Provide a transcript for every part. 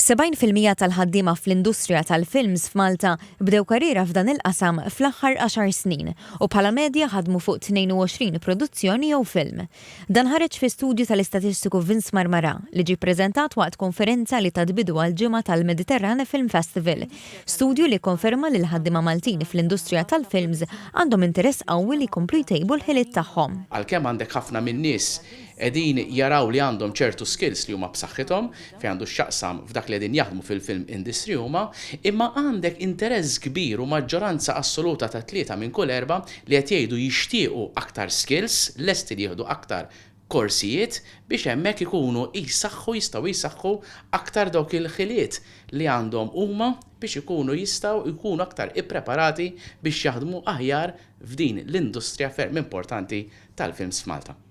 70% tal-ħaddiema fl-industrija tal-films f'Malta bdew karriera f'dan il-qasam fl-aħħar 10 snin u bħala medja ħadmu fuq 22 produzzjoni jew film. Dan ħareġ fi studju tal-istatistiku Vince Marmara li ġie ppreżentat waqt konferenza li tadbidu għal-ġimgħa tal-Mediterrane Film Festival. Studju li konferma li l-ħaddiema Maltin fl-industrija tal-films għandhom interess qawwi li jkomplu jtejbu l-ħiliet tagħhom. Għalkemm għandek ħafna min-nies qegħdin jaraw li għandhom ċertu skills li huma b'saħħithom fejn għandu x'jaqsam f'dak li qegħdin jaħdmu fil-film industry huma, imma għandek interess kbir u maġġoranza assoluta ta' 3 minn kull 4 li qed jgħidu jixtiequ aktar skills, lesti jieħdu aktar korsijiet biex hemmhekk ikunu jistgħu jisaħħu aktar dawk il-ħiliet li għandhom huma biex jkunu aktar ippreparati biex jaħdmu aħjar f'din l-industrija ferm importanti tal-films f'Malta.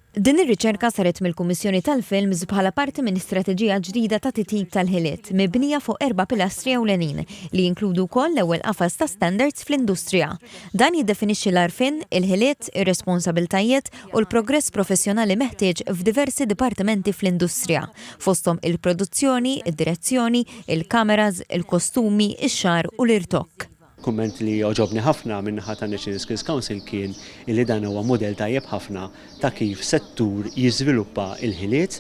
Din ir-riċerka saret mill-Kummissjoni tal-Films bħala parti minn istrateġija ġdida ta' titjib tal-ħiliet mibnija fuq 4 pilastri ewlenin li jinkludu wkoll l-ewwel qafas ta' standards fl-industrija. Dan jiddefinixxi l-għarfien, il-ħiliet, ir-responsabiltajiet u l-progress professjonali meħtieġ f'diversi dipartimenti fl-industrija, fosthom il-produzzjoni, id-direzzjoni, il-kameras, il-kostumi, ix-xar u l-irtokk. Kumment li oġobni ħafna minnaħa ta' National Skills Council kien li dan huwa modell tajjeb ħafna ta' kif settur jiżviluppa il-ħiliet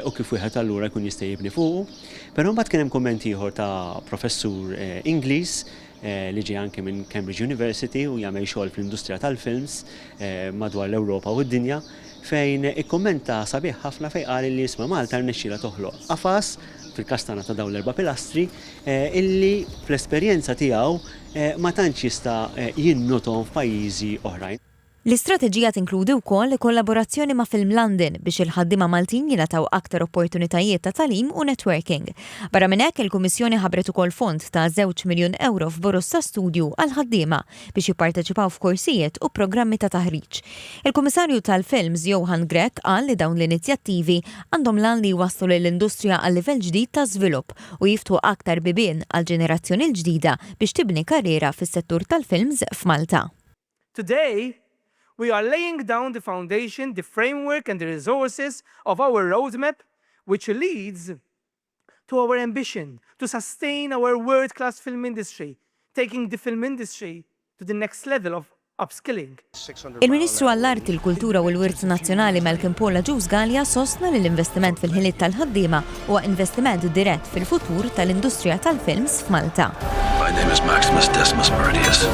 u kif wieħed allura jkun jista' jibni fuqu. Però mbagħad kien hemm kumment ieħor ta' professur Ingliż li ġie anke minn Cambridge University u jagħmel xogħol fl-industrija tal-films madwar l-Ewropa u d-dinja fejn ikkummenta sabiħ ħafna fejn qal li isma' Malta rnexxiela toħloq qafas fil-kastana ta' dawn l-4 pilastri illi fl-esperjenza tiegħu ma tantx jista' jinnotom f'pajjiżi oħrajn. L-istrateġija tinkludi wkoll kollaborazzjoni ma' Film London biex il-ħaddiema Maltin jingħataw aktar opportunitajiet ta' tagħlim u networking. Barra minn hekk il-Kummissjoni ħabbret ukoll fond ta' 2 miljun euro f'boros ta' studju għal ħaddiema biex jipparteċipaw f'korsijiet u programmi ta' taħriġ. Il-Kummissarju tal-Films Johan Grek qal li dawn l-inizjattivi għandhom lan li jwasslu lill-industrija għal livell ġdid ta' żvilupp u jiftu aktar bibien għal ġenerazzjoni l-ġdida biex tibni karriera fis-settur tal-films f'Malta. Today, we are laying down the foundation, the framework and the resources of our roadmap, which leads to our ambition to sustain our world-class film industry, taking the film industry to the next level of upskilling. Il-Ministru għall-Art, il-Kultura u l-Wirt Nazzjonali Malcolm Paula Ġużgalja sostna li l-investiment fil-ħiliet tal-ħaddiema huwa investiment dirett fil-futur tal-industrija tal-films f'Malta. My name is Maximus Decimus Meridius.